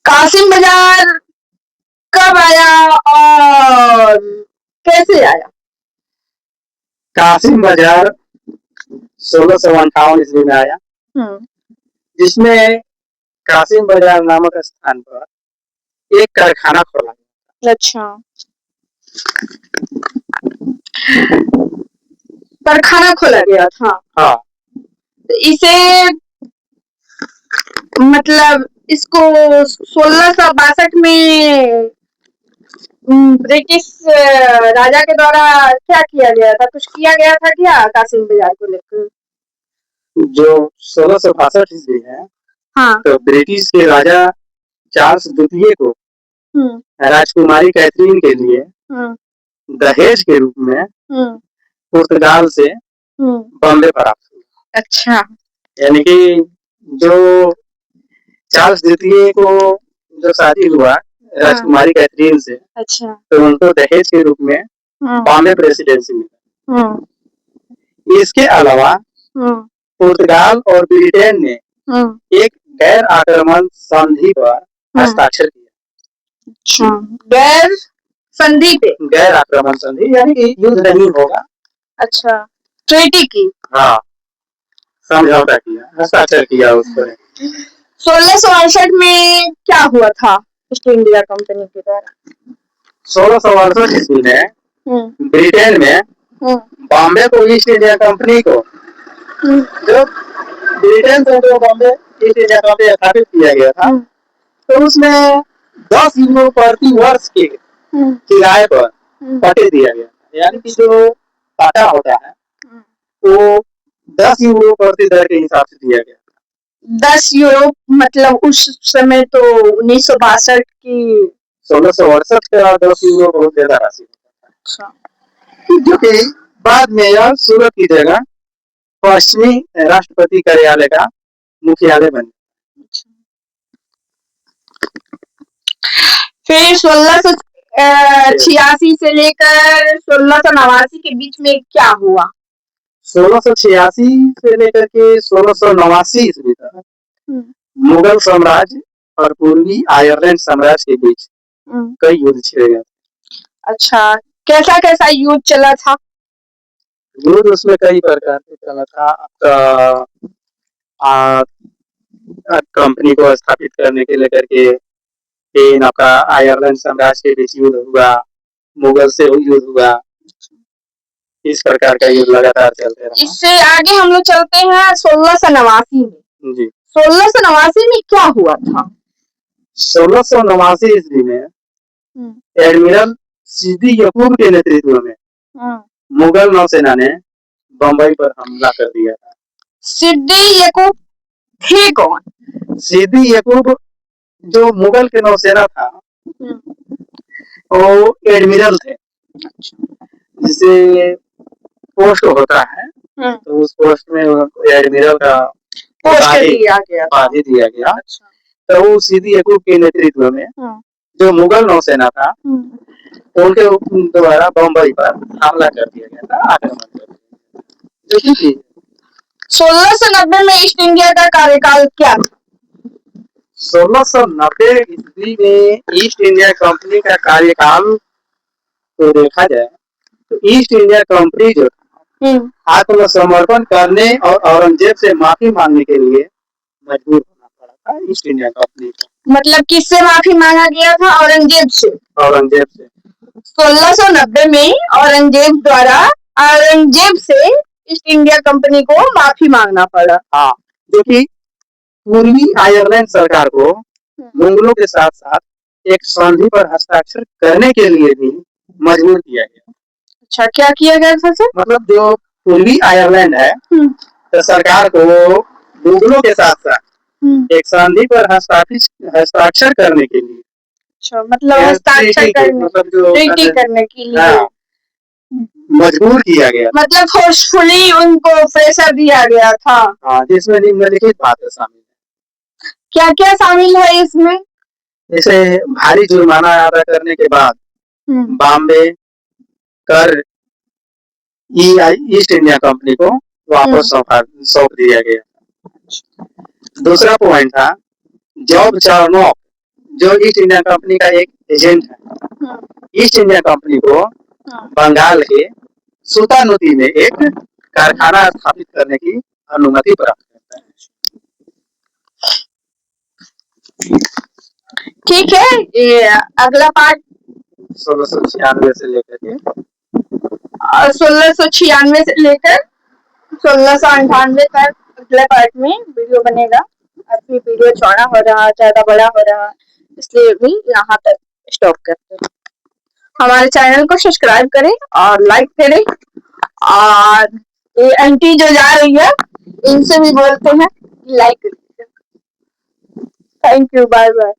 कासिम बाजार कब आया और कैसे आया? कासिम बाजार 1658 ईस्वी में आया, जिसमें कासिम बाजार नामक स्थान पर एक कारखाना खोला गया। अच्छा, कारखाना खोला गया था। हाँ, तो इसे मतलब इसको 1662 में ब्रिटिश राजा के द्वारा क्या किया गया था? कुछ किया गया था क्या कासिम बाजार को लेकर? जो 1662 ईस्वी है, हाँ, तो ब्रिटिश के राजा चार्ल्स द्वितीय को राजकुमारी कैथरीन के लिए दहेज के रूप में पुर्तगाल से बॉम्बे प्राप्त हुआ। अच्छा, यानी कि जो चार्ल्स द्वितीय को जो शादी हुआ राजकुमारी कैथरीन से, अच्छा, तो उनको दहेज के रूप में बॉम्बे प्रेसिडेंसी मिला। इसके अलावा पुर्तगाल और ब्रिटेन ने एक गैर आक्रमण संधि पर हस्ताक्षर किया। अच्छा, गैर संधि पे, गैर आक्रमण संधि यानी कि युद्ध नहीं होगा। अच्छा, ट्रीटी की, हाँ, समझौता किया, हस्ताक्षर किया उस पर। 1668 में क्या हुआ था ईस्ट इंडिया कंपनी के द्वारा? 1668 ईस्वी में ब्रिटेन में बॉम्बे को ईस्ट इंडिया कंपनी को जो ब्रिटेन से जो बॉम्बे ईस्ट इंडिया कंपनी स्थापित किया गया था, तो उसमें 10 यूरो प्रति वर्ष के किराए पर पट्टे दिया गया। यानी कि जो पट्टा होता है वो 10 यूरो प्रति दर के हिसाब से दिया गया। 10 यूरो मतलब उस समय तो 1962 की 1668 का 10 यूरो बहुत ज्यादा राशि अच्छा, जो कि बाद में यह सूरत की जगह पश्चिमी राष्ट्रपति कार्यालय का मुख्यालय बन गया। फिर 1686 से लेकर 1689 के बीच में क्या हुआ? 1686 से लेकर के 1689 ईस्वी तक मुगल साम्राज्य और पूर्वी आयरलैंड साम्राज्य के बीच कई युद्ध छिड़े गए। अच्छा, कैसा कैसा युद्ध चला था? युद्ध उसमें कई प्रकार के चला था। कंपनी को स्थापित करने के लेकर के फिर आपका आयरलैंड साम्राज्य के बीच युद्ध हुआ, मुगल से युद्ध हुआ। इस प्रकार का युद्ध लगातार चलते रहा। इससे आगे हम लोग चलते हैं 1689 में। जी, 1689 में क्या हुआ था? 1689 ईस्वी में एडमिरल सिद्दी यकूब के नेतृत्व में मुगल नौसेना ने बंबई पर हमला कर दिया था। सिद्दी यकूब थे कौन? सिद्दी यकूब जो मुगल के नौसेना था वो एडमिरल थे, जिसे पोस्ट होता है तो उस पोस्ट में एडमिरल का उपाधि दिया गया। अच्छा। तो वो सिद्दी यकूब के नेतृत्व में जो मुगल नौसेना था उनके द्वारा बम्बई पर हमला कर दिया गया था, आक्रमण कर दिया गया। 1690 में ईस्ट इंडिया का कार्यकाल क्या था? 1690 ईस्वी में ईस्ट इंडिया कंपनी का कार्यकाल तो देखा जाए तो ईस्ट इंडिया कंपनी जो आत्मसमर्पण करने और औरंगजेब से माफी मांगने के लिए मजबूर होना पड़ा था ईस्ट इंडिया कंपनी को। मतलब किससे माफी मांगा गया था? औरंगजेब से। औरंगजेब से 1690 में औरंगजेब द्वारा औरंगजेब से ईस्ट इंडिया कंपनी को माफी मांगना पड़ा। हाँ, जो कि पूर्वी आयरलैंड सरकार को मुगलों के साथ साथ एक संधि पर हस्ताक्षर करने के लिए भी मजबूर किया गया। अच्छा, क्या किया गया था सर? मतलब जो पूर्वी आयरलैंड है तो सरकार को मुगलों के साथ साथ एक संधि पर हस्ताक्षर करने के लिए, अच्छा, मतलब हस्ताक्षर करने के लिए मजबूर किया गया, मतलब फोर्सफुली उनको प्रेशर दिया गया था। हाँ, जिसमें निम्नलिखित बातें शामिल है। क्या क्या शामिल है इसमें? जैसे भारी जुर्माना अदा करने के बाद बॉम्बे कर ईस्ट इंडिया कंपनी को वापस सौंप दिया गया। दूसरा पॉइंट था जॉब चार्नोक जो ईस्ट इंडिया कंपनी का एक एजेंट है, ईस्ट इंडिया कंपनी को बंगाल के सूतानुती में एक कारखाना स्थापित करने की अनुमति प्राप्त करता है। ठीक है, ये अगला पार्ट 1696 से लेकर के 1696 से लेकर 1698 तक अगले पार्ट में वीडियो बनेगा। अभी वीडियो चौड़ा हो रहा, ज्यादा बड़ा हो रहा, इसलिए भी यहाँ तक स्टॉप करते हैं। हमारे चैनल को सब्सक्राइब करें और लाइक करें, और ये आंटी जो जा रही है इनसे भी बोलते हैं लाइक करें। Thank you, bye bye.